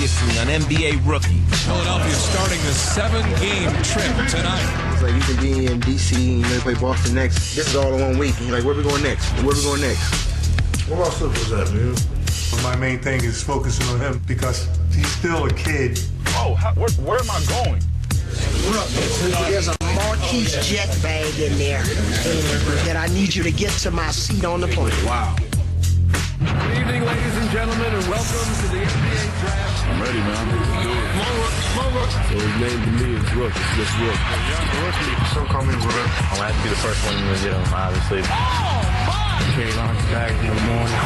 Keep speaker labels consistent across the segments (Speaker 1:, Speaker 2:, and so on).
Speaker 1: previously on NBA Rookie.
Speaker 2: Philadelphia starting a 7-game trip tonight.
Speaker 3: It's like you can be in D.C. and you play Boston next. This is all in 1 week. And you're like, where we going next? Where we going next?
Speaker 4: What about Silver's that, man? My main thing is focusing on him because he's still a kid.
Speaker 5: Oh, where am I going?
Speaker 6: There's a Marquise jet bag in there that I need you to get to my seat on the plane.
Speaker 5: Wow. Good evening, ladies and gentlemen, and welcome to the NBA Draft. I'm ready, man. Let's do it. Come on, Rook. So his name to me is Rook. It's just Rook.
Speaker 4: Young rookie. Some call me Rook.
Speaker 7: I'm gonna have to be the first one to get him, obviously.
Speaker 5: Oh, my!
Speaker 4: Carry on his bag in the morning.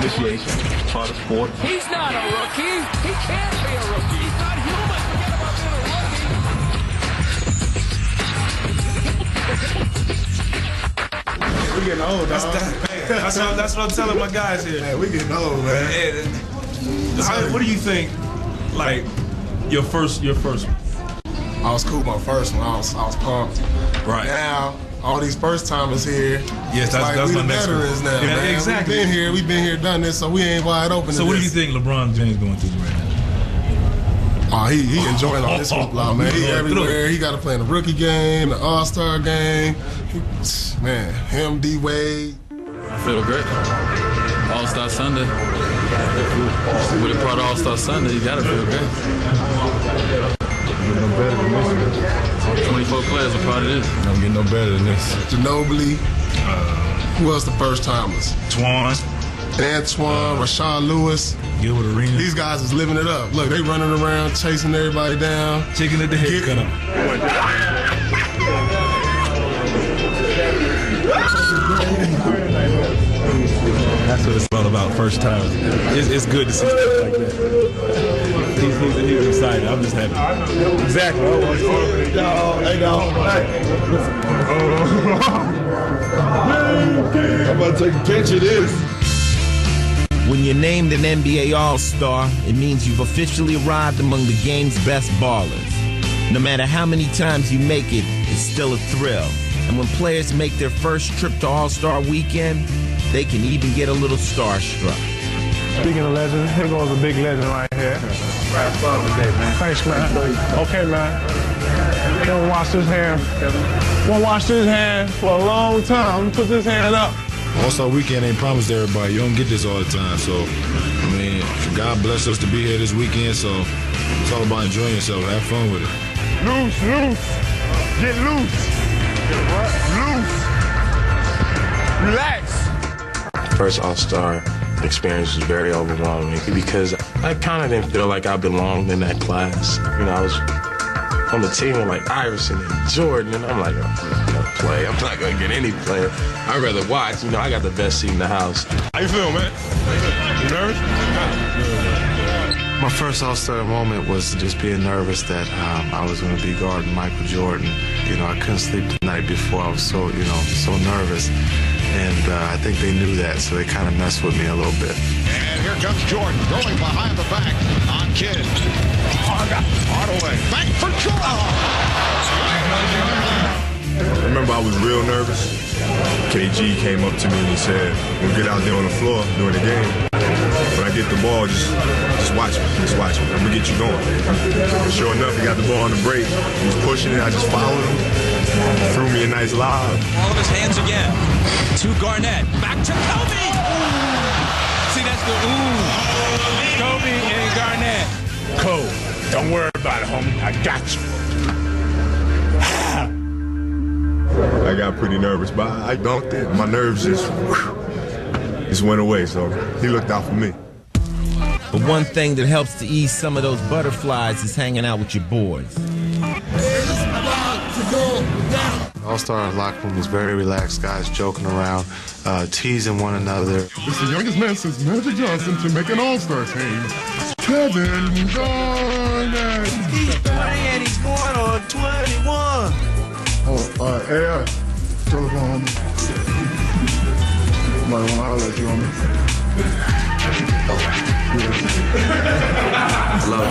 Speaker 7: Initiation, part of sport.
Speaker 5: He's not a rookie. He can't be a rookie. He's not human. Forget about being a rookie.
Speaker 4: We getting old, dog.
Speaker 8: That's what I'm telling my guys here.
Speaker 4: Man, we getting old, man.
Speaker 8: What do you think? Like your first.
Speaker 4: I was cool my first one. I was pumped.
Speaker 8: Right
Speaker 4: Now, all these first timers here.
Speaker 8: Yes, that's
Speaker 4: we
Speaker 8: my
Speaker 4: the
Speaker 8: next
Speaker 4: veterans
Speaker 8: one.
Speaker 4: now,
Speaker 8: Yeah,
Speaker 4: man.
Speaker 8: exactly.
Speaker 4: We've been here, done this, so we ain't wide open.
Speaker 8: So what do you think LeBron James going through right now?
Speaker 4: Oh, he enjoying all this hoopla, man. He everywhere. He got to play in the rookie game, the All-Star game. Man, him, D Wade.
Speaker 9: I feel great. All-Star Sunday. With a part of All-Star Sunday, you gotta feel great.
Speaker 4: No better than this.
Speaker 9: 24 players are part of this.
Speaker 4: Don't get no better than this. Ginobili. Who else the first timers? Antoine, Rashard Lewis.
Speaker 8: Gilbert Arenas.
Speaker 4: These guys is living it up. Look, they running around, chasing everybody down.
Speaker 8: Chicken at the head cut 'em. That's what it's all about, first time. It's good to see stuff like that. He's excited. I'm just happy.
Speaker 4: Exactly. I'm about to take a picture of this.
Speaker 1: When you're named an NBA All-Star, it means you've officially arrived among the game's best ballers. No matter how many times you make it, it's still a thrill. And when players make their first trip to All-Star Weekend, they can even get a little starstruck.
Speaker 10: Speaking of legends, here goes a big legend right here.
Speaker 5: Have fun today, man.
Speaker 10: Thanks, man. Okay, man. Gonna wash this hand. Gonna wash this hand for a long time. Put this hand up.
Speaker 11: All-Star Weekend ain't promised to everybody. You don't get this all the time. So, I mean, God bless us to be here this weekend. So, it's all about enjoying yourself. Have fun with it.
Speaker 10: Loose. Get loose. Get what? Loose. Relax.
Speaker 7: First All-Star experience was very overwhelming because I kind of didn't feel like I belonged in that class. You know, I was on the team with like Iverson and Jordan, and I'm like, I'm not gonna play. I'm not gonna get any play. I'd rather watch. You know, I got the best seat in the house.
Speaker 4: How you feel, man? You nervous?
Speaker 12: My first All-Star moment was just being nervous that I was going to be guarding Michael Jordan. You know, I couldn't sleep the night before. I was so nervous. And I think they knew that, so they kind of messed with me a little bit.
Speaker 13: And here comes Jordan going behind the back on Kidd. Hardaway. Back for Jordan.
Speaker 4: I remember I was real nervous. KG came up to me and he said, we'll get out there on the floor during the game. When I get the ball, just watch me. Just watch me. I'm going to get you going. And sure enough, he got the ball on the break. He was pushing it. I just followed him. Threw me a nice lob.
Speaker 2: All of his hands again. To Garnett. Back to Kobe. See, that's the Kobe and Garnett.
Speaker 10: Cole, don't worry about it, homie. I got you.
Speaker 4: I got pretty nervous, but I dunked it. My nerves just went away, so he looked out for me.
Speaker 1: But one thing that helps to ease some of those butterflies is hanging out with your boys.
Speaker 12: All-Star locker room was very relaxed, guys joking around, teasing one another.
Speaker 4: It's the youngest man since Magic Johnson to make an All-Star team. Kevin Garnett.
Speaker 6: He's 20 and he's going on 21.
Speaker 4: Oh, Air. Telephone. Might want to holler at you on me.
Speaker 7: Hello.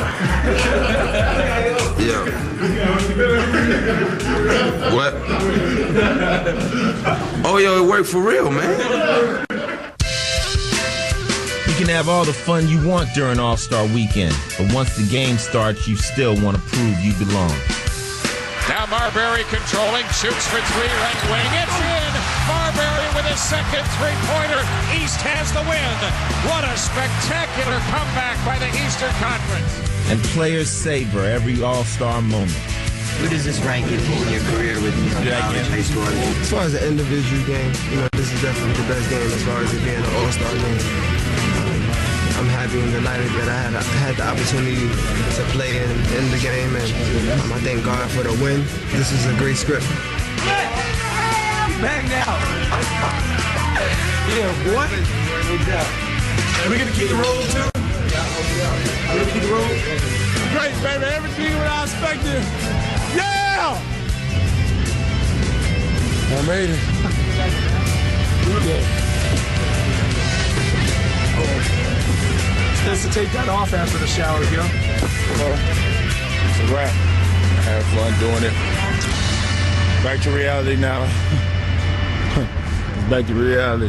Speaker 7: Yeah. What? Oh, yo, it worked for real, man.
Speaker 1: can have all the fun you want during All-Star Weekend, but once the game starts, you still want to prove you belong.
Speaker 14: Now Marbury controlling, shoots for three, right wing, it's in! Marbury with his second three-pointer. East has the win. What a spectacular comeback by the Eastern Conference.
Speaker 1: And players savor every All-Star moment.
Speaker 15: Who does this rank in your career with college, high school?
Speaker 3: As far as the individual game, this is definitely the best game as far as it being an all-star game. I'm happy and delighted that I had the opportunity to play in the game, and I thank God for the win. This is a great script.
Speaker 2: Bang now. Yeah, boy. Are we gonna keep the roll too? Are we gonna keep the roll? Great, baby. Everything what I expected. Yeah!
Speaker 10: I made it.
Speaker 2: Supposed to take that off after the shower, yo.
Speaker 10: It's a wrap. I had fun doing it. Back to reality now. Back to reality.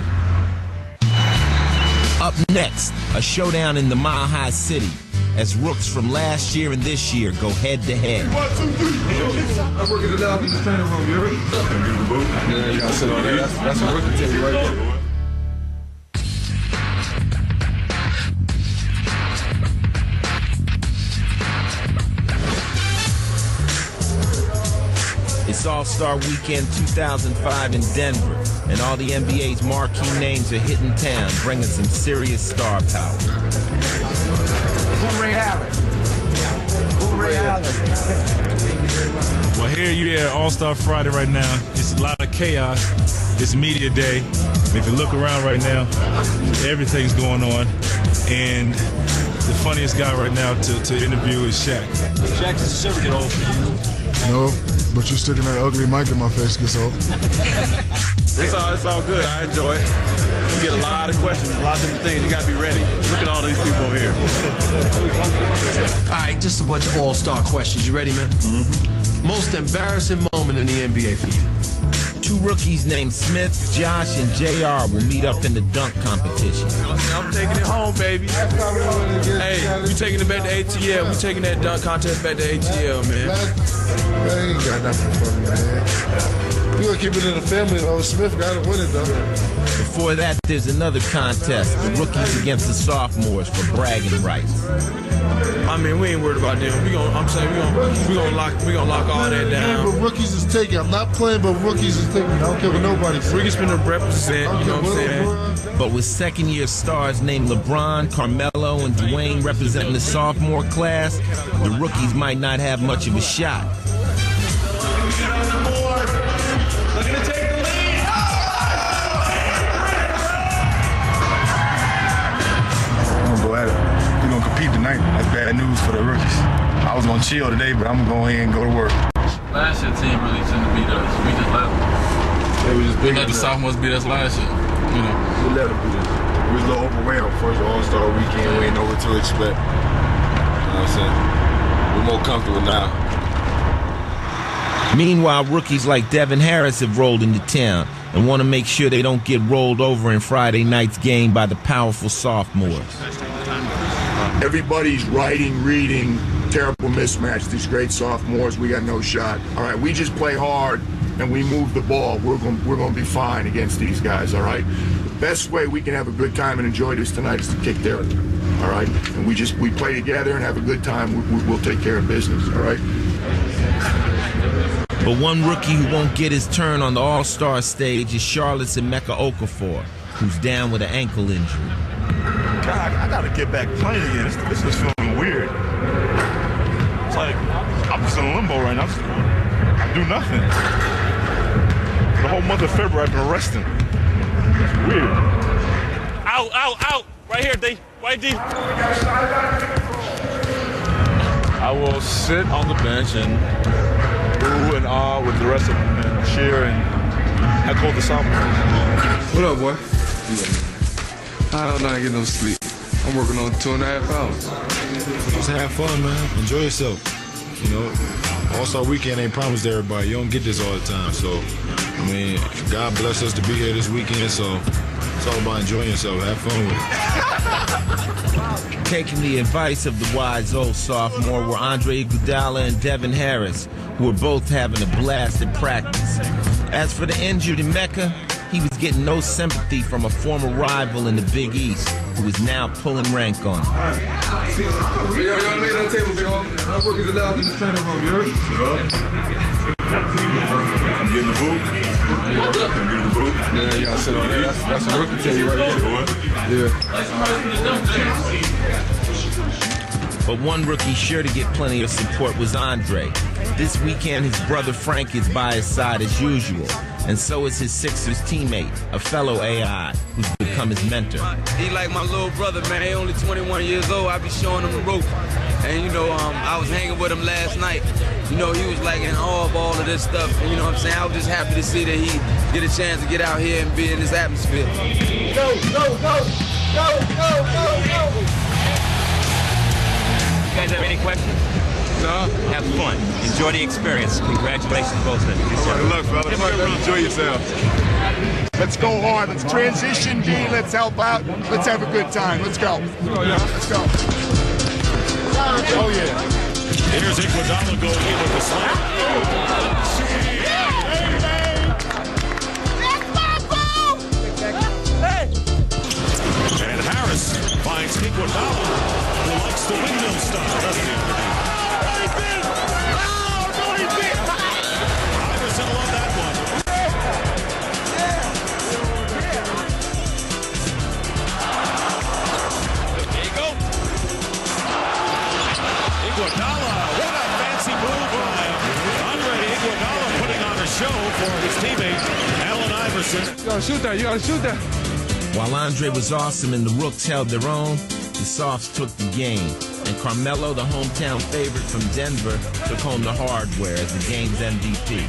Speaker 1: Up next, a showdown in the Mile High City as rooks from last year and this year go head-to-head.
Speaker 10: 1, 2, 3. I'm working it out in the training room, you heard? Yeah, you gotta sit on there. That's a rookie team right there.
Speaker 1: It's All-Star Weekend 2005 in Denver, and all the NBA's marquee names are hitting town, bringing some serious star power.
Speaker 2: Who Ray Allen? Who Ray Allen?
Speaker 8: Well, here you are, All-Star Friday right now. It's a lot of chaos. It's media day. If you look around right now, everything's going on. And the funniest guy right now to interview is Shaq.
Speaker 2: Shaq, does this ever get old for you?
Speaker 11: No, but you're sticking that ugly mic in my face, gets old.
Speaker 16: It's all good. I enjoy it. You get a lot of questions, a lot of different things. You got to be ready. Look at all these people over here.
Speaker 17: All right, just a bunch of all-star questions. You ready, man? Mm-hmm. Most embarrassing moment in the NBA for you?
Speaker 1: Two rookies named Smith, Josh, and JR will meet up in the dunk competition.
Speaker 16: I'm taking it home, baby. Hey, we taking it back to ATL. We taking that dunk contest back to ATL, man.
Speaker 11: Man, ain't got nothing for me, man. We gonna keep it in the family. Smith got to win it, though.
Speaker 1: Before that, there's another contest, the rookies against the sophomores for bragging rights.
Speaker 16: I mean, we ain't worried about them. We gonna lock all that down.
Speaker 11: Yeah, but rookies is taking. I'm not playing, but rookies is taking. I don't care what nobody says.
Speaker 16: Rookies been to represent, you know what I'm saying?
Speaker 1: But with second-year stars named LeBron, Carmelo, and Dwayne representing the sophomore class, the rookies might not have much of a shot.
Speaker 11: Go at it. We're going to compete tonight. That's bad news for the rookies. I was going to chill today, but I'm going to go ahead and go to work.
Speaker 9: Last year team really shouldn't have beat us. We just let them.
Speaker 11: Yeah, we
Speaker 9: let the sophomores beat us last year. You know.
Speaker 11: We let them beat us. We was a little overwhelmed. First All-Star Weekend, we ain't know what to expect. You know what I'm saying? We're more comfortable now.
Speaker 1: Meanwhile, rookies like Devin Harris have rolled into town and want to make sure they don't get rolled over in Friday night's game by the powerful sophomores.
Speaker 18: Everybody's writing, reading, terrible mismatch. These great sophomores, we got no shot. All right, we just play hard and we move the ball. We're going to be fine against these guys. All right. The best way we can have a good time and enjoy this tonight is to kick their. All right, and we play together and have a good time. We'll take care of business. All right.
Speaker 1: But one rookie who won't get his turn on the All-Star stage is Charlotte's Emeka Okafor, who's down with an ankle injury.
Speaker 19: God, I gotta get back playing again. This is feeling weird. It's like I'm just in limbo right now. I do nothing. The whole month of February I've been resting. It's weird. Out. Right here, D. Right, D.
Speaker 20: I will sit on the bench and ooh and ah with the rest of them and cheer and echo the sophomores.
Speaker 10: What up, boy? I'm not getting no sleep. I'm working on 2.5 hours.
Speaker 11: Just have fun, man. Enjoy yourself. You know, All-Star Weekend ain't promised to everybody. You don't get this all the time. So, I mean, God bless us to be here this weekend. So, It's all about enjoying yourself. Have fun with it.
Speaker 1: Taking the advice of the wise old sophomore were Andre Iguodala and Devin Harris, who were both having a blast at practice. As for the injured in Mecca, he was getting no sympathy from a former rival in the Big East, who is now pulling rank on him.
Speaker 19: I'm getting the boot.
Speaker 2: Yeah, y'all sit on there. That's a rookie tell right there. Yeah.
Speaker 1: But one rookie sure to get plenty of support was Andre. This weekend, his brother Frank is by his side as usual, and so is his Sixers teammate, a fellow AI, who's become his mentor.
Speaker 21: He like my little brother, man. He only 21 years old. I be showing him the ropes. And, I was hanging with him last night. He was like in awe of all of this stuff. And, you know what I'm saying? I was just happy to see that he get a chance to get out here and be in this atmosphere.
Speaker 2: Go, go, go, go, go, go, go.
Speaker 22: You guys have any questions?
Speaker 2: No.
Speaker 22: Have fun. Enjoy the experience. Congratulations, both of you.
Speaker 19: Good luck, fellas. Enjoy yourself.
Speaker 18: Let's go hard. Let's transition, D. Let's help out. Let's have a good time. Let's go. Let's go. Oh, yeah.
Speaker 13: Here's Iguodala going in with the slam. And Harris finds Iguodala, who likes the windmill style, doesn't he? Iverson loved that one. There you go. Iguodala, what a fancy move by Andre Iguodala, putting on a show for his teammate, Allen Iverson.
Speaker 2: You gotta shoot that. You gotta shoot that.
Speaker 1: While Andre was awesome and the Rooks held their own, the Softs took the game. And Carmelo, the hometown favorite from Denver, took home the hardware as the game's MVP.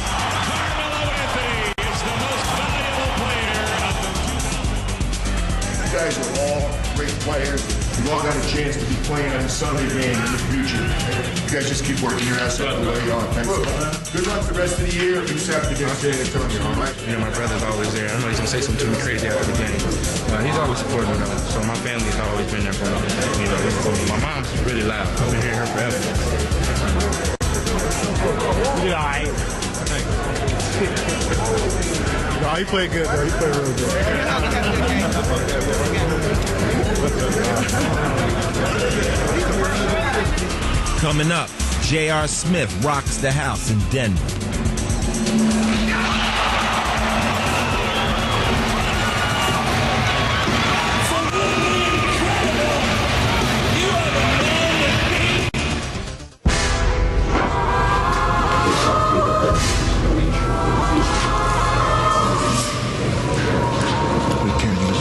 Speaker 13: Carmelo Anthony is the most valuable player of the
Speaker 18: You guys are all great players. You all got a chance to be playing on a Sunday game in the future. You guys just keep working your ass off the way you are. Thanks. Good luck the rest of the year. You just have to get San Antonio, all right?
Speaker 3: My brother's always there. I know he's going to say something to me crazy after the game. He's always supporting me, though. So my family's always been there for me. My mom's really loud. I've been hearing her forever.
Speaker 2: You all right? No, he played good, though. He played real good.
Speaker 1: Coming up, J.R. Smith rocks the house in Denver.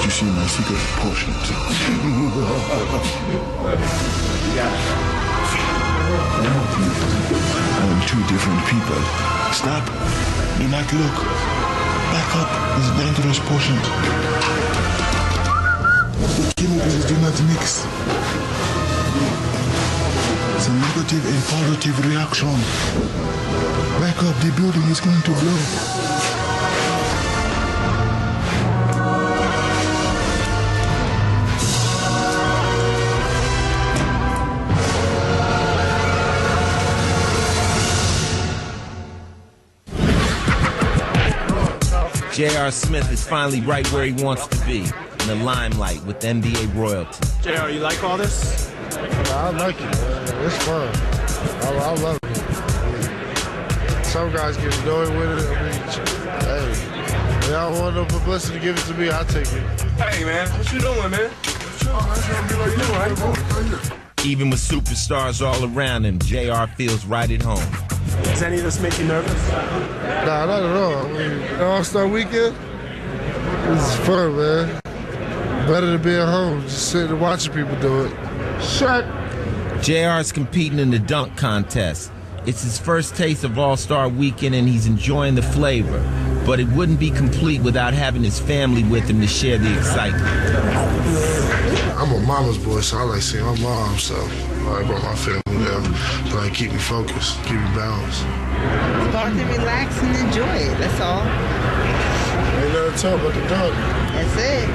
Speaker 18: See my secret potion. I'm two different people. Stop. Do not look. Back up. It's a dangerous potion. The chemicals do not mix. It's a negative and positive reaction. Back up. The building is going to blow.
Speaker 1: J.R. Smith is finally right where he wants to be, in the limelight with NBA royalty.
Speaker 2: J.R., you like all this?
Speaker 10: I like it, man. It's fun. I love it. Some guys get annoyed with it. Hey, y'all want no publicity, give it to me, I'll take it.
Speaker 2: Hey, man, what you doing, man?
Speaker 1: Even with superstars all around him, J.R. feels right at home.
Speaker 2: Does any of this make you nervous?
Speaker 10: Nah, not at all. All-Star Weekend, it's fun, man. Better than being home, just sitting and watching people do it. Shut.
Speaker 1: JR's competing in the dunk contest. It's his first taste of All-Star Weekend and he's enjoying the flavor. But it wouldn't be complete without having his family with him to share the excitement.
Speaker 10: I'm a mama's boy, so I like seeing my mom, so I brought my family there to like keep me focused, keep me balanced.
Speaker 23: Start to relax and enjoy it, that's all.
Speaker 10: Ain't nothing to talk about the dunk.
Speaker 5: That's it.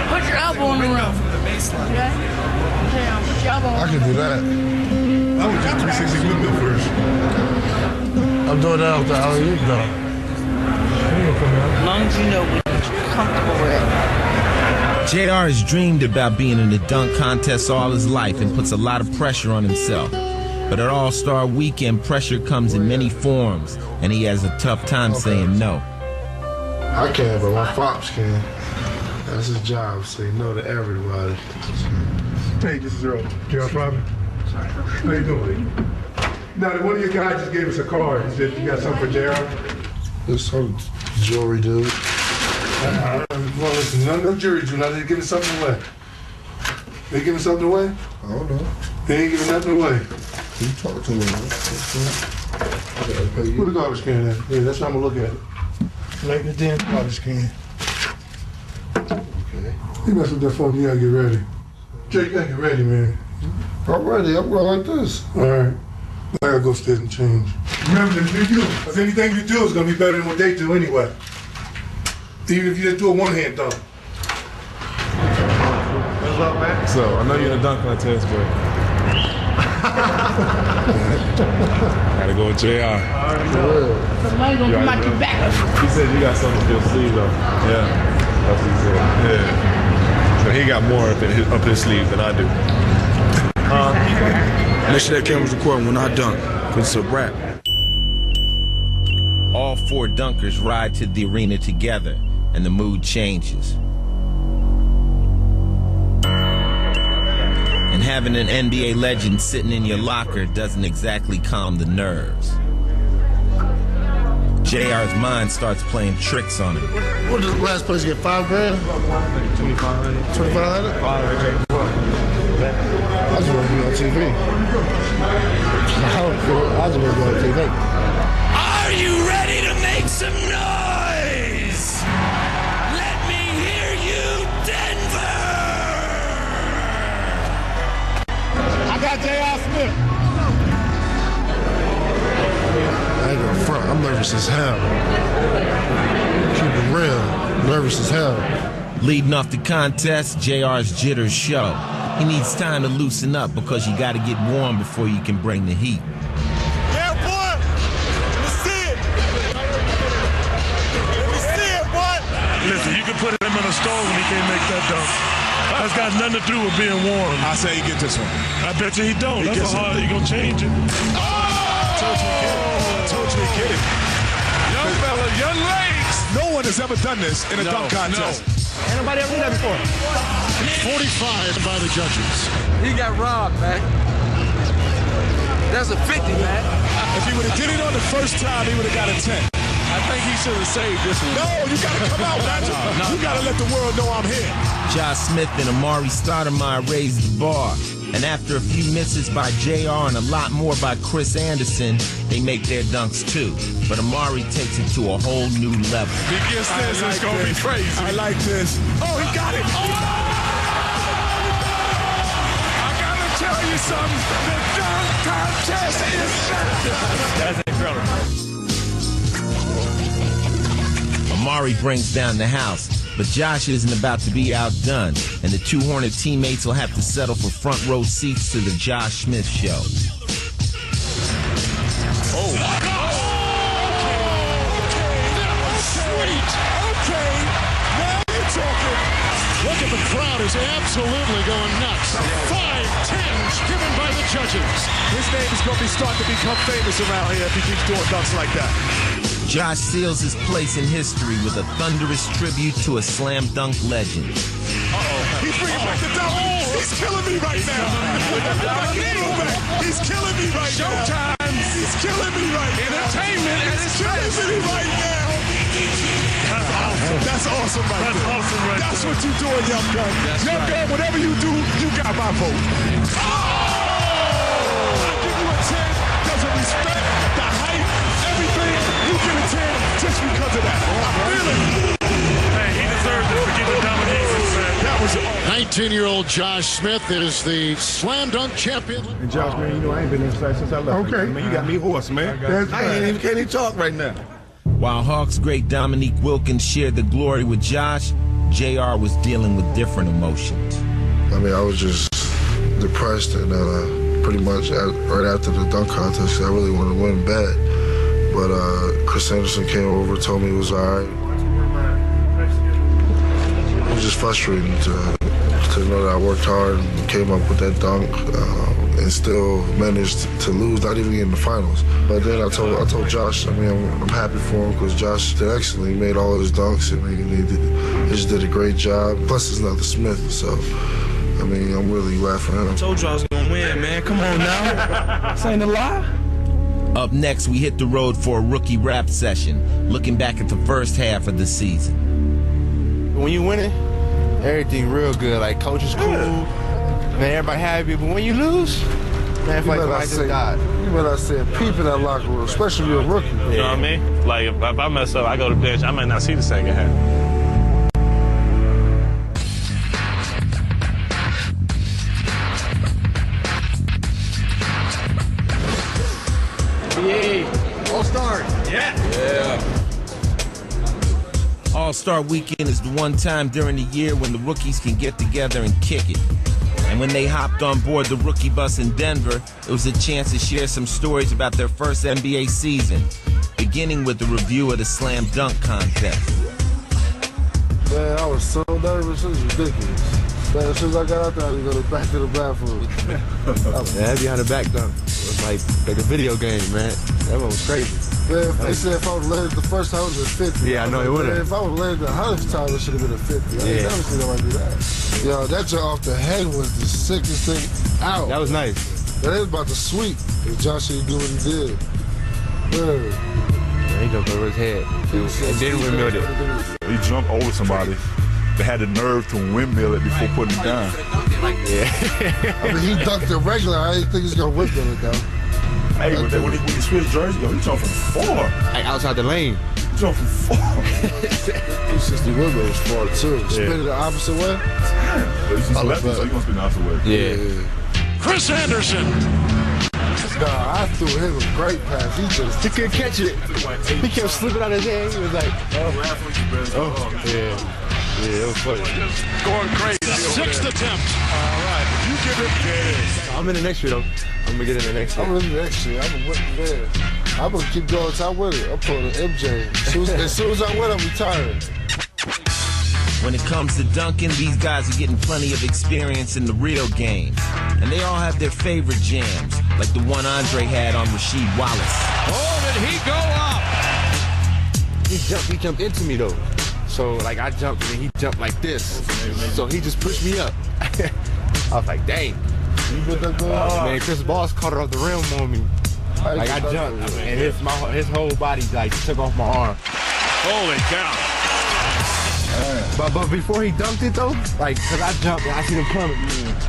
Speaker 5: Put your elbow on the rim. Okay? Damn, put your elbow on the rim.
Speaker 10: I can do that.
Speaker 2: I would just 360 windmill first.
Speaker 10: I'm doing that off the alley-oop dunk.
Speaker 5: As long as you know what you're comfortable with.
Speaker 1: JR has dreamed about being in the dunk contest all his life and puts a lot of pressure on himself. But at All-Star Weekend, pressure comes in many forms, and he has a tough time saying no.
Speaker 10: I can, but my Fops can. That's his job, say no to everybody.
Speaker 2: Hey, this is Earl. JR Private. How you doing? Now, one of your guys just gave us a card. He said, you got something for JR?
Speaker 10: This some jewelry dude.
Speaker 2: Well, listen, no jury, do not. They're giving something away. They giving something away?
Speaker 10: I don't know.
Speaker 2: They ain't giving nothing away.
Speaker 10: You talk to me.
Speaker 2: Where the garbage can at? Yeah, that's how I'm gonna look at it. Right in the damn garbage can.
Speaker 10: Okay.
Speaker 2: You mess with that phone, you gotta get ready. Jay, you gotta get ready, man.
Speaker 10: I'm ready. I'm going like this.
Speaker 2: All right. I gotta go upstairs and change. Remember, if anything you do is gonna be better than what they do anyway. Even if you just do a one-hand dunk.
Speaker 20: What's up, man? So, I know you're in a dunk contest, but gotta go with JR.
Speaker 5: Somebody gonna come out your back.
Speaker 20: He said you got something up your sleeve, though. Yeah, that's what he said. Yeah. So he got more up his sleeve than I do.
Speaker 12: Make sure that camera's recording when I dunk, because it's a wrap.
Speaker 1: All four dunkers ride to the arena together, and the mood changes. And having an NBA legend sitting in your locker doesn't exactly calm the nerves. JR's mind starts playing tricks on him.
Speaker 10: What did the last place get? $5 grand?
Speaker 20: 2,500.
Speaker 10: 2,500? I just want to be on TV. I just want to be on TV.
Speaker 13: Are you ready to make some noise? Let me hear you, Denver!
Speaker 2: I got J.R. Smith.
Speaker 10: I ain't gonna front. I'm nervous as hell. Keep it real. Nervous as hell.
Speaker 1: Leading off the contest, JR's jitters show. He needs time to loosen up because you got to get warm before you can bring the heat.
Speaker 2: Yeah, boy! Let me see it! Let me see it, boy!
Speaker 19: Listen, you can put him in a stove and he can't make that dunk. That's got nothing to do with being warm.
Speaker 20: I say he get this one.
Speaker 19: I bet you he don't. That's hard. He gonna change it.
Speaker 20: I told you he get it.
Speaker 2: Young fella, young legs!
Speaker 20: No one has ever done this in a dunk contest.
Speaker 2: Ain't nobody ever done that before.
Speaker 17: 45 by the judges.
Speaker 21: He got robbed, man. That's a 50, man.
Speaker 20: If he would have did it on the first time, he would have got a 10.
Speaker 21: I think he should have saved this one.
Speaker 20: No, you got to come out, Magic. You got to let the world know I'm here.
Speaker 1: Josh Smith and Amari Stoudemire raised the bar. And after a few misses by JR and a lot more by Chris Anderson, they make their dunks too. But Amari takes it to a whole new level.
Speaker 20: He gets this, it's going to be crazy. I like this. Oh, he got it.
Speaker 13: I gotta tell you something. The dunk contest is
Speaker 20: That's incredible.
Speaker 1: Amari brings down the house, but Josh isn't about to be outdone, and the two Hornet teammates will have to settle for front row seats to the Josh Smith show.
Speaker 13: Oh. Okay, that was sweet. Okay, now you're talking.
Speaker 17: Look at the crowd is absolutely going nuts. 5 10s given by the judges.
Speaker 20: His name is going to be starting to become famous around here if he keeps doing dunks like that.
Speaker 1: Josh seals his place in history with a thunderous tribute to a slam dunk legend.
Speaker 20: He's bringing back the dunk. He's killing me right now. He's killing me right now.
Speaker 13: Showtime.
Speaker 20: He's killing me right now.
Speaker 13: Entertainment at its
Speaker 20: killing me right now. That's awesome right there.
Speaker 19: That's awesome right
Speaker 20: That's
Speaker 19: there.
Speaker 20: what you're doing, young gun. Young gun, whatever you do, you got my vote. I give you a 10 because of respect, the height, everything. You get a 10 just because of that. I feel it.
Speaker 19: Hey, he deserves it for giving domination, man.
Speaker 20: That was
Speaker 17: 19-year-old Josh Smith is the slam dunk champion.
Speaker 2: And Josh, man, you know I ain't been inside since I left.
Speaker 20: Okay.
Speaker 2: Man, you got me hoarse, man.
Speaker 20: I can't even talk right now.
Speaker 1: While Hawks great Dominique Wilkins shared the glory with Josh, JR was dealing with different emotions.
Speaker 10: I mean, I was just depressed, and pretty much right after the dunk contest, I really wanted to win bad. But Chris Anderson came over and told me it was all right. It was just frustrating to know that I worked hard and came up with that dunk and still managed to lose, not even in the finals. But then I told Josh, I mean, I'm happy for him because Josh did excellent. He made all of his dunks, and he just did a great job. Plus, it's another Smith, so, I mean, I'm really glad for him.
Speaker 12: I told you I was going to win, man. Come on now. This ain't a lie.
Speaker 1: Up next, we hit the road for a rookie rap session, looking back at the first half of the season.
Speaker 3: When you winning, everything real good. Like, coach is cool, man, everybody happy. But when you lose, man, it's like I just died.
Speaker 10: You better not say peep in that locker room, especially if you're a rookie.
Speaker 20: You know what I mean? Like, if I mess up, I go to the bench, I might not see the second half.
Speaker 17: All-Star.
Speaker 20: Yeah.
Speaker 1: All-Star Weekend is the one time during the year when the rookies can get together and kick it. And when they hopped on board the rookie bus in Denver, it was a chance to share some stories about their first NBA season, beginning with the review of the slam dunk contest.
Speaker 10: Man, I was so nervous, it was ridiculous. Man, as soon as I got out there, I had to go back to the bathroom.
Speaker 3: That behind the back dunk was like a video game, man. That one was crazy.
Speaker 10: Man, they said if I would have landed the first time, it was a 50.
Speaker 3: Yeah, I know it would have.
Speaker 10: If I would have landed the 100th time, it should have been a 50. I ain't never seen nobody do that. Yo, that jump off the head was the sickest thing out.
Speaker 3: That was nice.
Speaker 10: That is about to sweep. If Josh didn't do what he did. Man,
Speaker 3: he jumped over his head. And then windmilled it.
Speaker 19: He jumped over somebody. They had the nerve to windmill it before putting it down.
Speaker 3: Yeah.
Speaker 10: I mean, he dunked it regular. I didn't think he was going to windmill it, though.
Speaker 19: Hey, when he switched jersey, yo, he jumped from 4.
Speaker 3: Like outside the lane.
Speaker 19: He jumped from 4.
Speaker 10: 360 windmill was far, too. Spin it the opposite way?
Speaker 19: Yeah. He's lefty, so he's going to spin the opposite way.
Speaker 3: Yeah.
Speaker 13: Chris Anderson.
Speaker 10: Nah, I threw him a great pass. He
Speaker 3: couldn't catch it. He kept slipping out his hand. He was like, yeah. Yeah, it was funny.
Speaker 13: Going crazy. Sixth attempt. All right. You give it big.
Speaker 3: I'm in the next year, though. I'm going to get in the next year.
Speaker 10: I'm in the next year. I'm going to win there. I'm going to keep going until I win it. I'm pulling an MJ. As soon as I win, I'm retiring.
Speaker 1: When it comes to dunking, these guys are getting plenty of experience in the real game. And they all have their favorite jams, like the one Andre had on Rasheed Wallace.
Speaker 13: Oh, did he go up?
Speaker 3: He jumped into me, though. So, like, I jumped and he jumped like this. So he just pushed me up. I was like, dang. Man, Chris Boss caught it off the rim on me. Like, I jumped, and his whole body, like, took off my arm.
Speaker 13: Holy cow.
Speaker 3: But before he dunked it, though, like, because I jumped and I seen him coming,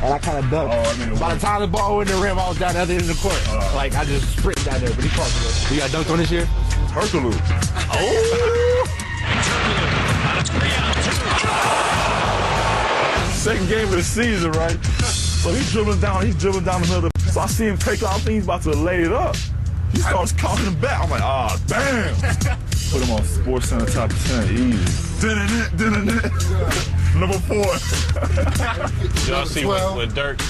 Speaker 3: and I kind of dunked. By the time the ball went in the rim, I was down the other end of the court. Like, I just sprinted down there, but he caught it. You got dunked on this year?
Speaker 19: Hercules.
Speaker 3: Oh!
Speaker 19: Second game of the season, right? So he's dribbling down the middle. So I see him take off. I think he's about to lay it up. He starts calling him back. I'm like, damn. Put him on Sports Center top 10, easy. Number 4.
Speaker 20: Y'all see when Dirk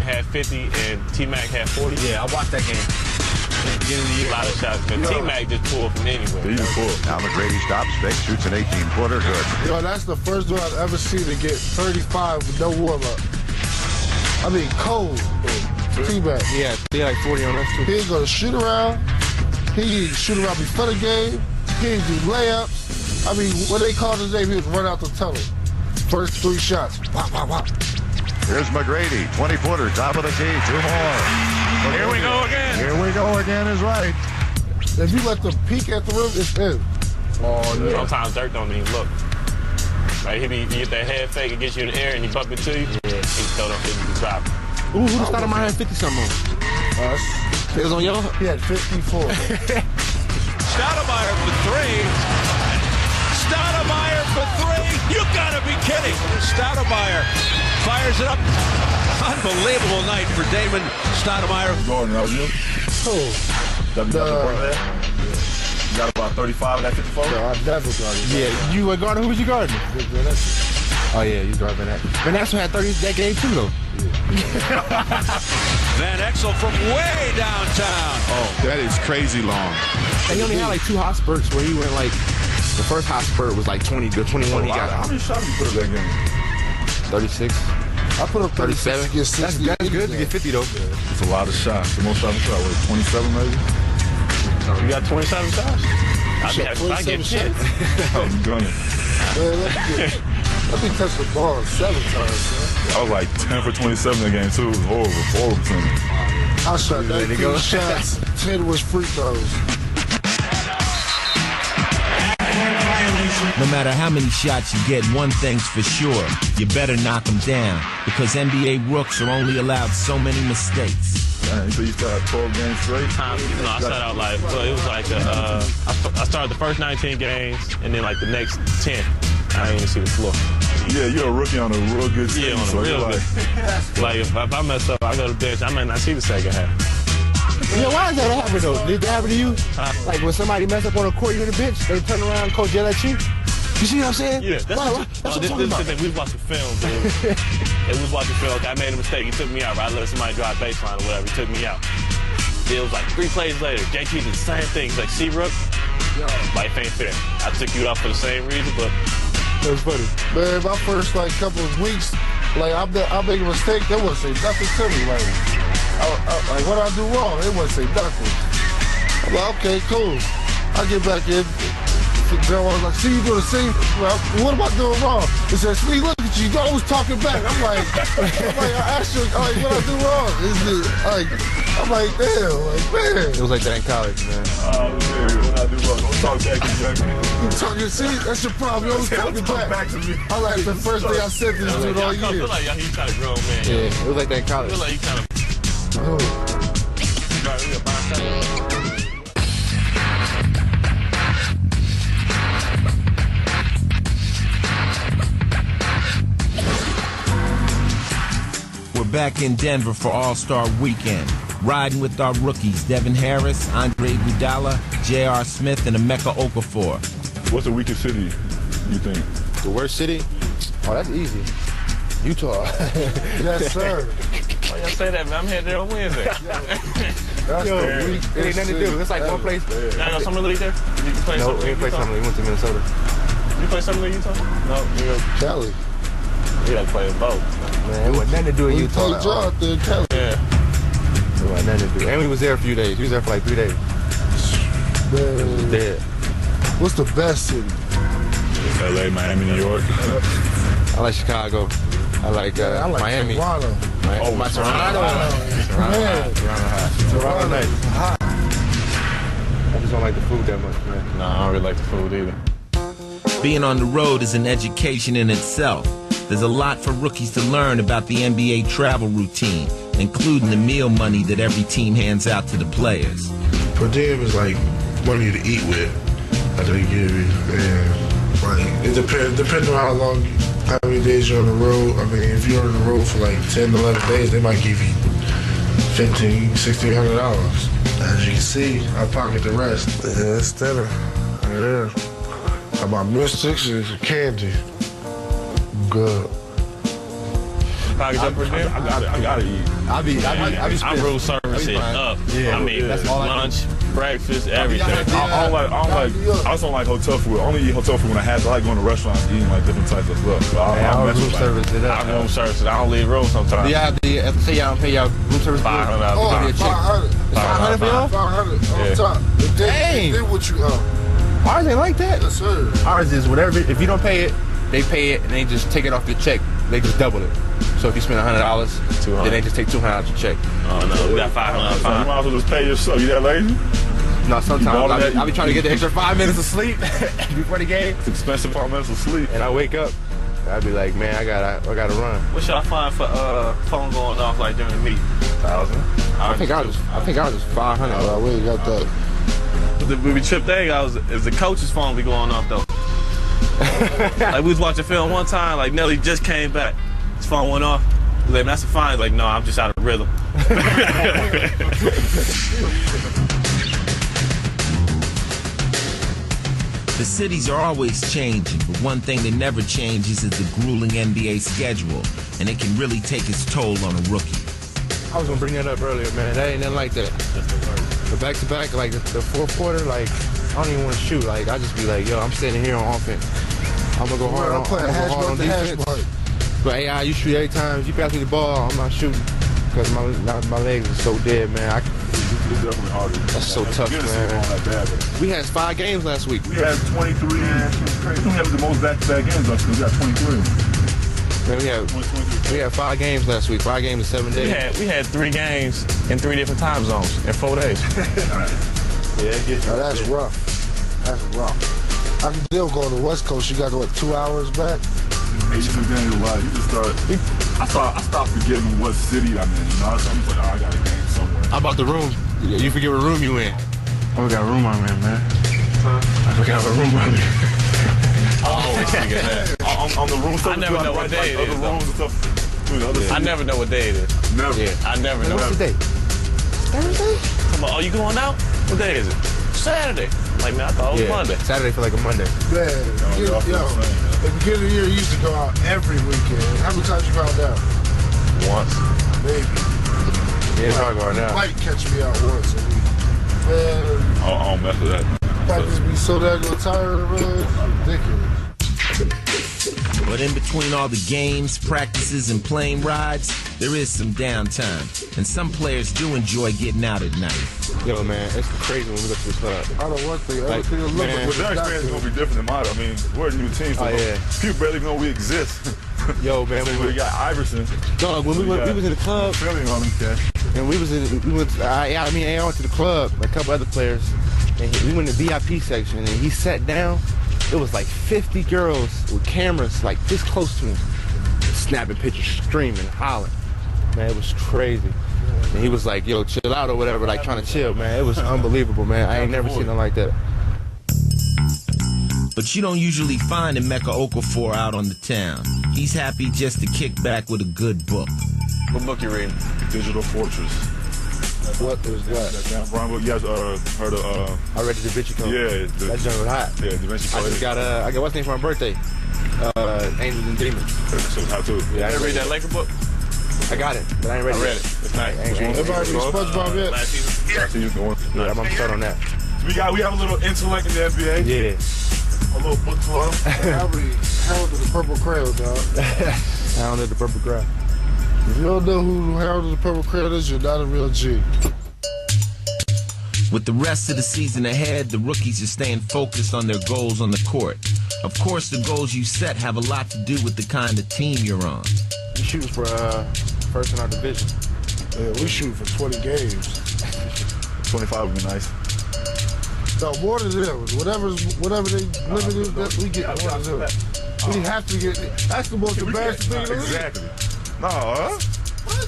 Speaker 20: had 50 and T-Mac had 40?
Speaker 3: Yeah, I watched that game.
Speaker 20: A lot of shots, but T-Mac just pulled from anywhere.
Speaker 4: Now McGrady stops, fake, shoots an 18-footer, good.
Speaker 10: Yo, that's the first one I've ever seen to get 35 with no warm-up. I mean, cold. T-Mac.
Speaker 3: Yeah, he had like 40 on us, too.
Speaker 10: He ain't gonna shoot around. He didn't shoot around before the game. He didn't do layups. I mean, what they called his name, he was run out the tunnel. First 3 shots. Wop, wop, wop.
Speaker 4: Here's McGrady, 20-footer, top of the key, 2 more.
Speaker 13: Here we go again.
Speaker 4: Here we go again is right.
Speaker 10: If you let them peek at the rim, it's in.
Speaker 20: Oh, no. Sometimes Dirk don't even look. Like, he get that head fake, it gets you in the air, and he bump into you. Yeah. He still don't think you can drop it.
Speaker 3: Ooh, who started my hand 50-something on?
Speaker 10: Us.
Speaker 3: It was on y'all?
Speaker 10: He had 54.
Speaker 13: Stoudemire for 3. Stoudemire for 3. You gotta be kidding. Stoudemire fires it up. Unbelievable night for Damon Stoudemire.
Speaker 19: Gordon, that was you?
Speaker 10: Oh.
Speaker 19: You got about about 35 of that 54?
Speaker 6: So I never guarded.
Speaker 7: Yeah, you were guarding. Who was you guarding? Oh yeah, you guarded Van Exel. Van Exel had 30 that game too though.
Speaker 13: Van Exel from way downtown.
Speaker 11: Oh, that is crazy long.
Speaker 7: And he only had like 2 hot spurts where he went like, the first hot spurt was like 20 to 21 he got.
Speaker 19: How many shots you put up that game?
Speaker 7: 36.
Speaker 6: I put up
Speaker 7: 37. That's good to get 50 though.
Speaker 19: It's a lot of shots. The most shots I shot was 27 maybe?
Speaker 12: You got 27 shots? I get shit.
Speaker 19: I'm gunning.
Speaker 6: Man, let me touch the ball 7 times, man.
Speaker 19: I was like 10 for 27 in the game too. It was horrible to me.
Speaker 6: I shot 19 shots, 10 was free throws.
Speaker 1: No matter how many shots you get, one thing's for sure. You better knock them down, because NBA rooks are only allowed so many mistakes.
Speaker 19: So you started 12 games straight?
Speaker 12: I started out like, well, it was like, I started the first 19 games, and then like the next 10, I didn't even see the floor.
Speaker 19: Yeah, you're a rookie on a real good team.
Speaker 12: Yeah, on a real good. Like, if I mess up, I go to the bench, I might not see the second half.
Speaker 7: Yeah, why does that happen though? Did that happen to you? Like when somebody mess up on a court, you on the bench, they turn around and coach yell at you? You see what I'm saying?
Speaker 12: Yeah, that's what I'm talking about. We was watching film, dude. And we was watching film. I made a mistake. He took me out, right? I let somebody drive baseline or whatever. He took me out. It was like 3 plays later. JT did the same thing. He's like, see, Rook? Life ain't fair. I took you out for the same reason, but
Speaker 6: That was funny. Man, my first like couple of weeks, like I make a mistake, they wouldn't say nothing to me. Like what I do wrong, they wouldn't say nothing. I'm like, okay, cool. I get back in. The girl was like, see, you do the same. Well, what am I doing wrong? He said, Slee, look at you. You always talking back. I'm like, I asked you, like, what I do wrong? I'm like, damn, like, man.
Speaker 7: It was like that in college, man.
Speaker 19: What I do wrong? Don't talk back to me.
Speaker 6: You talking, see, that's your problem. You always talking back to me. I like the first thing I said to this dude all year.
Speaker 12: I feel like he's kind of grown, man.
Speaker 7: Yeah, it was like that in college.
Speaker 12: I feel like he kind of.
Speaker 1: We're back in Denver for All-Star Weekend, riding with our rookies, Devin Harris, Andre Iguodala, J.R. Smith, and Emeka Okafor.
Speaker 19: What's the weakest city, you think?
Speaker 7: The worst city? Oh, that's easy. Utah.
Speaker 6: Yes, sir.
Speaker 12: Why y'all say that, man? I'm headed there on Wednesday.
Speaker 7: Yo, it ain't nothing to do. It's like one place.
Speaker 12: Y'all got Summer League there? Did you play
Speaker 7: no, we didn't play Summer League. We went to Minnesota.
Speaker 12: You play Summer League Utah? No, you go
Speaker 6: Cali.
Speaker 12: You gotta play both.
Speaker 7: Man, it wasn't nothing to do in Utah.
Speaker 6: We played out there in Cali.
Speaker 12: Yeah.
Speaker 7: It wasn't nothing to do. And we was there a few days. We was there for like 3 days.
Speaker 6: Man.
Speaker 7: It was dead.
Speaker 6: What's the best city?
Speaker 19: LA, Miami, New York.
Speaker 7: I like Chicago. I like Miami.
Speaker 6: Toronto.
Speaker 7: My Toronto. Toronto nice. Hot. I just don't like the food that much, man.
Speaker 12: Nah, I don't really like the food either.
Speaker 1: Being on the road is an education in itself. There's a lot for rookies to learn about the NBA travel routine, including the meal money that every team hands out to the players.
Speaker 10: Per diem is like money to eat with. I think it depends on how many days you're on the road. I mean, if you're on the road for like 10, 11 days, they might give you $1,500, $1,600. As you can see, I pocket the rest. Yeah, it's dinner. Yeah. I bought Mystics and candy. Good.
Speaker 12: Package up for dinner?
Speaker 19: I gotta eat.
Speaker 12: I'm room service it up.
Speaker 7: Yeah.
Speaker 12: I mean, lunch, breakfast, everything.
Speaker 19: I just don't like hotel food. I only eat hotel food when I have to. I like going to restaurants, eating like different types of stuff. So
Speaker 7: I'll room service it up.
Speaker 12: I room service it. I don't leave room sometimes.
Speaker 7: Do y'all have to say y'all don't pay y'all room service?
Speaker 12: $500.
Speaker 6: Oh, 500.
Speaker 7: 500 for y'all?
Speaker 6: 500 on top.
Speaker 7: Dang.
Speaker 6: Then what you
Speaker 7: Ours ain't like that.
Speaker 6: Yes, sir.
Speaker 7: Ours is whatever. If you don't pay it, they pay it and they just take it off your check. They just double it. So if you spend $100, then they just take $200 out your check.
Speaker 12: Oh no, we got $500.
Speaker 19: You might as well just pay yourself. You that lazy?
Speaker 7: No, sometimes I be trying to get the extra 5 minutes of sleep before the game.
Speaker 19: It's expensive 5 minutes of sleep.
Speaker 7: And I wake up, I'd be like, man, I gotta run.
Speaker 12: What should I find for phone going off like during the meet? 1,000.
Speaker 7: I think I was just 500.
Speaker 6: Oh, we ain't got that.
Speaker 12: We tripped egg. Is the coach's phone be going off though? Like we was watching film one time. Like Nelly just came back. His phone went off. He's like, that's a fine. He's like, no, I'm just out of rhythm.
Speaker 1: The cities are always changing, but one thing that never changes is the grueling NBA schedule, and it can really take its toll on a rookie.
Speaker 7: I was gonna bring that up earlier, man. That ain't nothing like that. The back-to-back, like the fourth quarter, like I don't even want to shoot. Like I just be like, yo, I'm standing here on offense. I'm gonna go hard on defense. But AI, you shoot every time. If you pass me the ball, I'm not shooting because my legs are so dead, man.
Speaker 19: It's definitely harder.
Speaker 7: That's so tough, man. We had 5 games last week.
Speaker 19: We had 23. We had the most back-to-back games last week. We got 23.
Speaker 7: Man, we had 5 games last week. 5 games in 7 days.
Speaker 12: We had 3 games in 3 different time zones in 4 days.
Speaker 6: That's rough. That's rough. I can still go to the West Coast. You got, what, 2 hours back?
Speaker 19: You just start. I stopped forgetting what city I'm in. You know, I'm like, I got a game somewhere.
Speaker 7: How about the room? You forget what room you in? Oh, we got a room I'm in, man. I forgot what room I'm in.
Speaker 12: I always forget that.
Speaker 19: On the room stuff.
Speaker 12: I never know what day it is.
Speaker 19: Rooms and stuff.
Speaker 12: I never know what day it is.
Speaker 19: Never.
Speaker 12: Yeah, I never know.
Speaker 7: What's the day? Thursday?
Speaker 12: Come on, are you going out? What day is it? Saturday. Like, man, I thought it was Monday.
Speaker 7: Saturday for like a Monday.
Speaker 6: Man, yo, at the beginning of the year, you used to go out every weekend. How many times you found out?
Speaker 12: Once.
Speaker 6: Maybe.
Speaker 7: Yeah, it's hard going out.
Speaker 6: Might catch me out once a week. Man.
Speaker 19: I don't mess with that.
Speaker 6: I just be so daggone tired, man. It's ridiculous.
Speaker 1: But in between all the games, practices, and plane rides, there is some downtime. And some players do enjoy getting out at night.
Speaker 7: Yo, man, it's crazy when we go to the club.
Speaker 6: I don't want to.
Speaker 7: Like,
Speaker 6: everything look
Speaker 19: Their experience is going to be different than mine. I mean, we're a new team, so people barely even know we exist.
Speaker 7: Yo, man,
Speaker 19: we got Iverson.
Speaker 7: Dog, when we was in the club, and we went to the club, like a couple other players, and we went in the VIP section, and he sat down. It was like 50 girls with cameras like this close to him, snapping pictures, screaming, hollering. Man, it was crazy. And he was like, yo, chill out or whatever, like trying to chill, man. It was unbelievable, man. I ain't never seen nothing like that.
Speaker 1: But you don't usually find Emeka Okafor out on the town. He's happy just to kick back with a good book.
Speaker 12: What book you reading?
Speaker 19: Digital Fortress.
Speaker 6: What is that?
Speaker 19: Brian, you guys heard of?
Speaker 7: I read the Da Vinci Code.
Speaker 19: Yeah,
Speaker 7: that joint was hot.
Speaker 19: Yeah, Da Vinci Code.
Speaker 7: I just got I got what's name for my birthday? Angels and Demons.
Speaker 19: So how too?
Speaker 7: Yeah,
Speaker 12: I read that Laker book.
Speaker 7: I got it, but I ain't read it.
Speaker 12: I read it. It's nice.
Speaker 6: Everybody SpongeBob yet?
Speaker 12: Last season.
Speaker 19: Last season going.
Speaker 7: Yeah, I'm gonna start on that.
Speaker 19: We have a little intellect in the NBA.
Speaker 7: Yeah.
Speaker 19: A little book club.
Speaker 6: I read Harold of the Purple Crayon, dog.
Speaker 7: Harold of the Purple Crayon.
Speaker 6: If you don't know who Harold of the Purple Crayon is, you're not a real G.
Speaker 1: With the rest of the season ahead, the rookies are staying focused on their goals on the court. Of course, the goals you set have a lot to do with the kind of team you're on.
Speaker 7: We shooting for first in our division.
Speaker 6: Yeah, we shoot for 20 games.
Speaker 19: 25 would be nice.
Speaker 6: No, more than them. Whatever they limit is, that we get more than them. We have to get. That's the most embarrassing thing in the league.
Speaker 19: Exactly. No,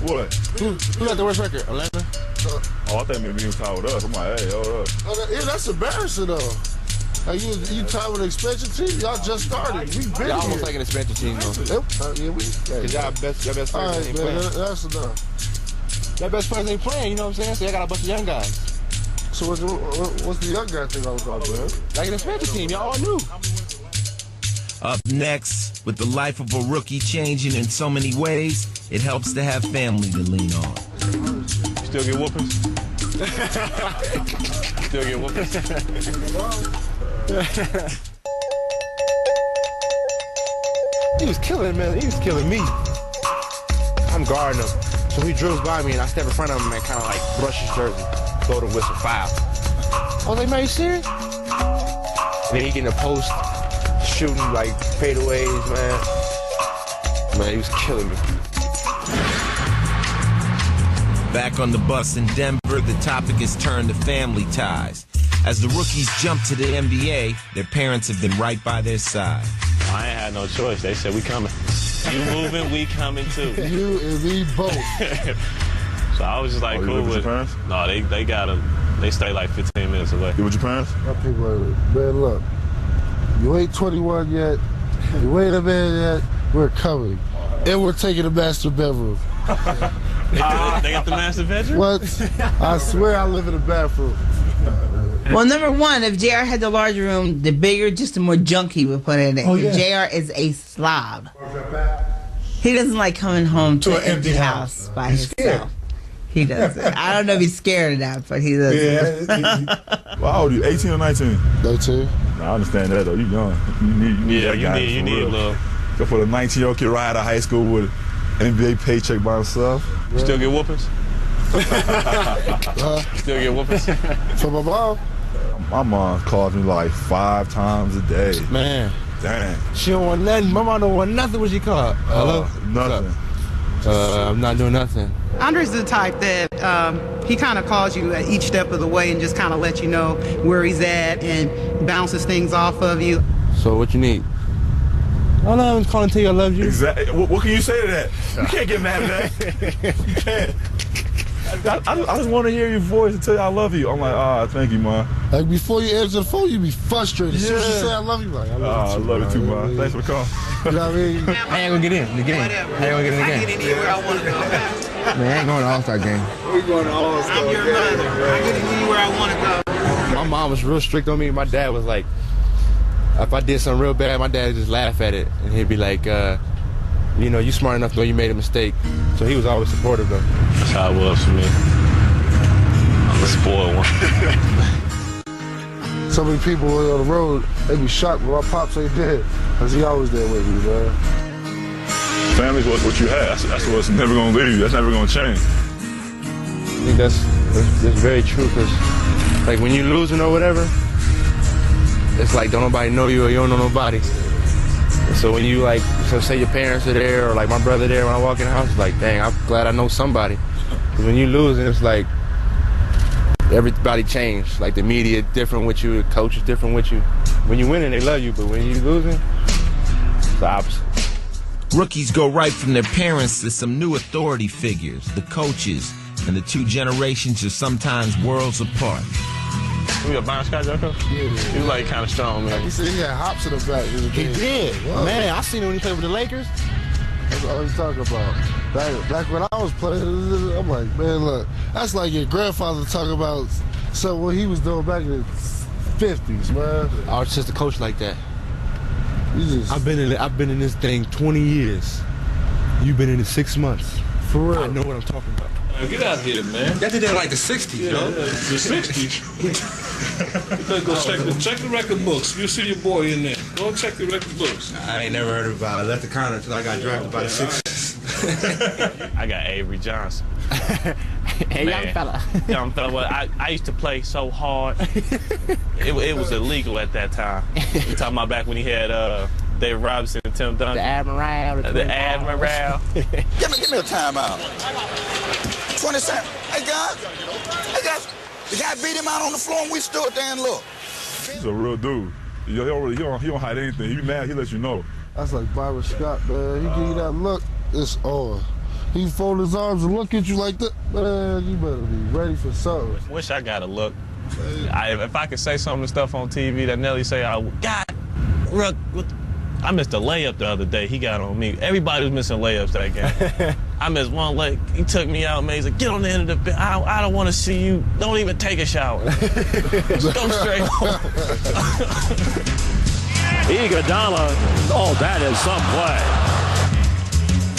Speaker 19: What?
Speaker 7: Who got the worst record? 11?
Speaker 19: Oh, I thought maybe he was tied with us. I'm like, hey, hold up.
Speaker 6: Yeah, that's embarrassing though. Like you tied with an expansion team? Y'all just started. We been
Speaker 7: Y'all
Speaker 6: here.
Speaker 7: almost like an expansion team though.
Speaker 6: Yeah, we.
Speaker 7: Cause y'all best players ain't playing.
Speaker 6: That's enough.
Speaker 7: Y'all best players ain't playing. You know what I'm saying? So y'all got a bunch of young guys.
Speaker 6: So what's the young guy thing all about, man?
Speaker 7: Like an expansion team. Y'all all knew.
Speaker 1: Up next, with the life of a rookie changing in so many ways, it helps to have family to lean on.
Speaker 12: Still get whoopings? Still get whoopings?
Speaker 7: He was killing, man. He was killing me. I'm guarding him. So he drills by me and I step in front of him and kind of like brush his jersey. Throw the whistle, foul. I was like, man, you serious? And then he get in the post, shooting like fadeaways, man. Man, he was killing me.
Speaker 1: Back on the bus in Denver, the topic is turned to family ties. As the rookies jump to the NBA, their parents have been right by their side.
Speaker 12: I ain't had no choice. They said, we coming. You moving, we coming too.
Speaker 6: You and me both.
Speaker 12: So I was just like, cool with
Speaker 19: your parents?
Speaker 12: No, they got them. They stay like 15 minutes away.
Speaker 19: You with your parents?
Speaker 6: My people like, man, look, you ain't 21 yet. You ain't a man yet. We're coming. And we're taking the master bedroom.
Speaker 12: They got the master bedroom?
Speaker 6: What? I swear I live in the bathroom.
Speaker 14: Well, number one, if JR had the larger room, the bigger, just the more junk he would put in it.
Speaker 2: Oh, yeah.
Speaker 14: JR is a slob. He doesn't like coming home to an empty house by himself. He doesn't. I don't know if he's scared of that, but he doesn't.
Speaker 19: Yeah. Well, how old are you? 18 or 19?
Speaker 6: 19.
Speaker 19: Nah, I understand that though. You young. You need
Speaker 12: you need love.
Speaker 19: So for the 19-year-old kid right out of high school with an NBA paycheck by himself.
Speaker 12: You still get whoopings? Still get whoopings?
Speaker 6: From my mom?
Speaker 19: My mom calls me like 5 times a day.
Speaker 7: Man.
Speaker 19: Dang.
Speaker 7: She don't want nothing. My mom don't want nothing when she called. Hello?
Speaker 19: Nothing.
Speaker 7: I'm not doing nothing.
Speaker 15: Andre's the type that he kind of calls you at each step of the way and just kind of lets you know where he's at and bounces things off of you.
Speaker 7: So what you need? I love him calling to you I love you.
Speaker 19: Exactly. What can you say to that? You can't get mad at that. You can't. I just want to hear your voice and tell you I love you. I'm like, thank you, man.
Speaker 6: Like before you answer the phone, you be frustrated. As soon as you say I love you, like, I love you too,
Speaker 19: man. Thanks for the call.
Speaker 6: You know what I mean?
Speaker 7: I ain't gonna get in the game. I ain't gonna get in the game.
Speaker 15: I get anywhere I want to go.
Speaker 7: Man, I ain't going to All-Star game.
Speaker 6: We going to All-Star game.
Speaker 15: I'm your mother. I get anywhere I want to go.
Speaker 7: My mom was real strict on me. My dad was like, if I did something real bad, my dad would just laugh at it. And he'd be like, you know, you smart enough to know you made a mistake. So he was always supportive though.
Speaker 12: That's how it was for me. I'm the spoiled one.
Speaker 6: So many people on the road, they be shocked when my pops ain't dead. Because he always there with me, man.
Speaker 19: Family's what you have. That's what's never going to leave you. That's never going to change.
Speaker 7: I think that's very true because, like, when you're losing or whatever, it's like don't nobody know you or you don't know nobody. And so when you, like, so say your parents are there or, like, my brother there when I walk in the house, it's like, dang, I'm glad I know somebody. Because when you losing, it's like everybody changed. Like, the media different with you, the coach is different with you. When you winning, they love you, but when you losing, it's the opposite.
Speaker 1: Rookies go right from their parents to some new authority figures, the coaches, and the two generations are sometimes worlds apart.
Speaker 12: You a bounce guy, Jocko?
Speaker 6: Yeah.
Speaker 12: He was like kind of strong, man.
Speaker 6: He said he had hops in the back.
Speaker 7: He did. Wow. Man, I seen him when he played with the Lakers.
Speaker 6: That's all he's talking about. Back when I was playing, I'm like, man, look, that's like your grandfather talking about what he was doing back in the 50s, man.
Speaker 7: I was just a coach like that. I've been in this thing 20 years. You've been in it 6 months.
Speaker 6: For real.
Speaker 7: I know what I'm talking about.
Speaker 13: Get out here, man.
Speaker 7: That did that like the 60s, yo.
Speaker 13: The 60s. You better go check the record books. You'll see your boy in there. Go check the record books.
Speaker 7: I ain't never heard about it. I left the counter until I got drafted by the 60s.
Speaker 12: I got Avery Johnson.
Speaker 7: Hey, young fella.
Speaker 12: Young fella. Well, I used to play so hard. It was illegal at that time. You're talking about back when he had David Robinson and Tim Duncan.
Speaker 7: The Admiral.
Speaker 12: The Admiral.
Speaker 23: Give me a timeout. 20 seconds. Hey guys, the guy beat him out on the floor and we stood there and looked.
Speaker 19: He's a real dude. He don't hide anything. He be mad, he lets you know.
Speaker 6: That's like Byron Scott, man. He give you that look, it's on. He fold his arms and look at you like that. Man, you better be ready for something.
Speaker 12: Wish I got a look. If I could say some of the stuff on TV that Nelly say, Rook, I missed a layup the other day. He got on me. Everybody was missing layups that game. I missed one leg. He took me out, man. He's like, get on the end of the bench. I don't want to see you. Don't even take a shower. Just go straight home.
Speaker 13: Iguodala, that is some play.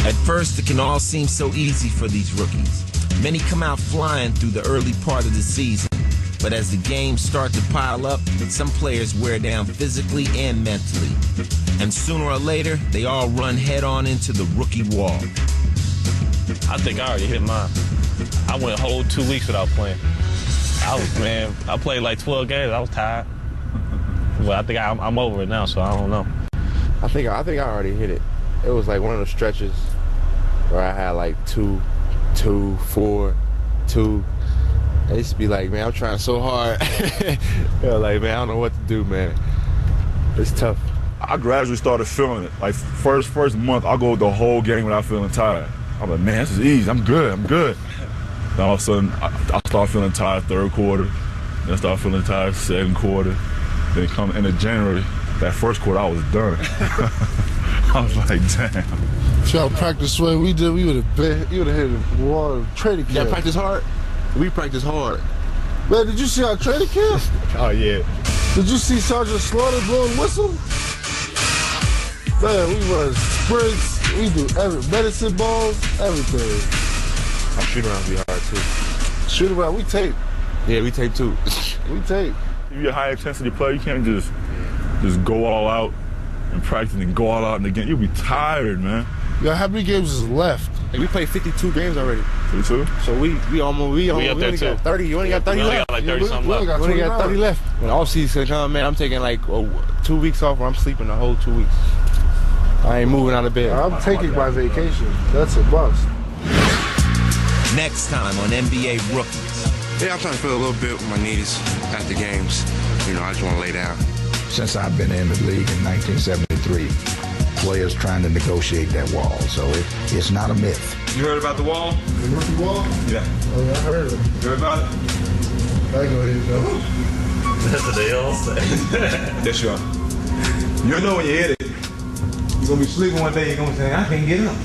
Speaker 1: At first, it can all seem so easy for these rookies. Many come out flying through the early part of the season. But as the games start to pile up, some players wear down physically and mentally. And sooner or later, they all run head-on into the rookie wall.
Speaker 12: I think I already hit mine. I went a whole 2 weeks without playing. I played like 12 games. I was tired. But I think I'm over it now, so I don't know.
Speaker 7: I think I already hit it. It was like one of those stretches where I had like 2, 4, 2. I used to be like, man, I'm trying so hard. Like, man, I don't know what to do, man. It's tough.
Speaker 19: I gradually started feeling it. Like, first month, I'll go the whole game without feeling tired. I'm like, man, this is easy. I'm good. Then all of a sudden, I start feeling tired third quarter. Then I start feeling tired second quarter. Then come into January, that first quarter, I was done. I was like, damn.
Speaker 6: If y'all practice the way we did, you would have hit the wall of training camp.
Speaker 7: Y'all practice hard? We practice hard.
Speaker 6: Man, did you see our training camp?
Speaker 20: Oh, yeah.
Speaker 6: Did you see Sergeant Slaughter blowing whistle? Man, we run sprints. We do medicine balls, everything.
Speaker 20: Our shoot around be hard, too.
Speaker 6: Shoot around, we tape.
Speaker 20: Yeah, we tape, too.
Speaker 6: We tape.
Speaker 20: If you're a high-intensity player, you can't just go all out and practice and go all out in the game. You'll be tired, man.
Speaker 6: Yeah, how many games is left?
Speaker 7: Like, we played 52 games already.
Speaker 20: 52?
Speaker 7: So we only
Speaker 12: there too.
Speaker 7: got 30. You only got 30
Speaker 12: We only
Speaker 7: left.
Speaker 12: got like 30 something left.
Speaker 7: We only got 30 left. When off season come, man, I'm taking like 2 weeks off where I'm sleeping the whole 2 weeks. I ain't moving out of bed.
Speaker 6: I'm taking my vacation. That's a bust.
Speaker 1: Next time on NBA Rookies.
Speaker 8: Yeah, I'm trying to feel a little bit with my knees after games. You know, I just want to lay down.
Speaker 9: Since I've been in the league in 1973, players trying to negotiate that wall. So it's not a myth.
Speaker 20: You heard about the wall?
Speaker 6: The rookie wall?
Speaker 20: Yeah.
Speaker 6: Oh, yeah, I heard it.
Speaker 20: You heard about it?
Speaker 6: I go ahead, though.
Speaker 20: That's what they all say. That's right. You'll know when you hit it. You're going to be sleeping one day, you're going to say, I can't get up.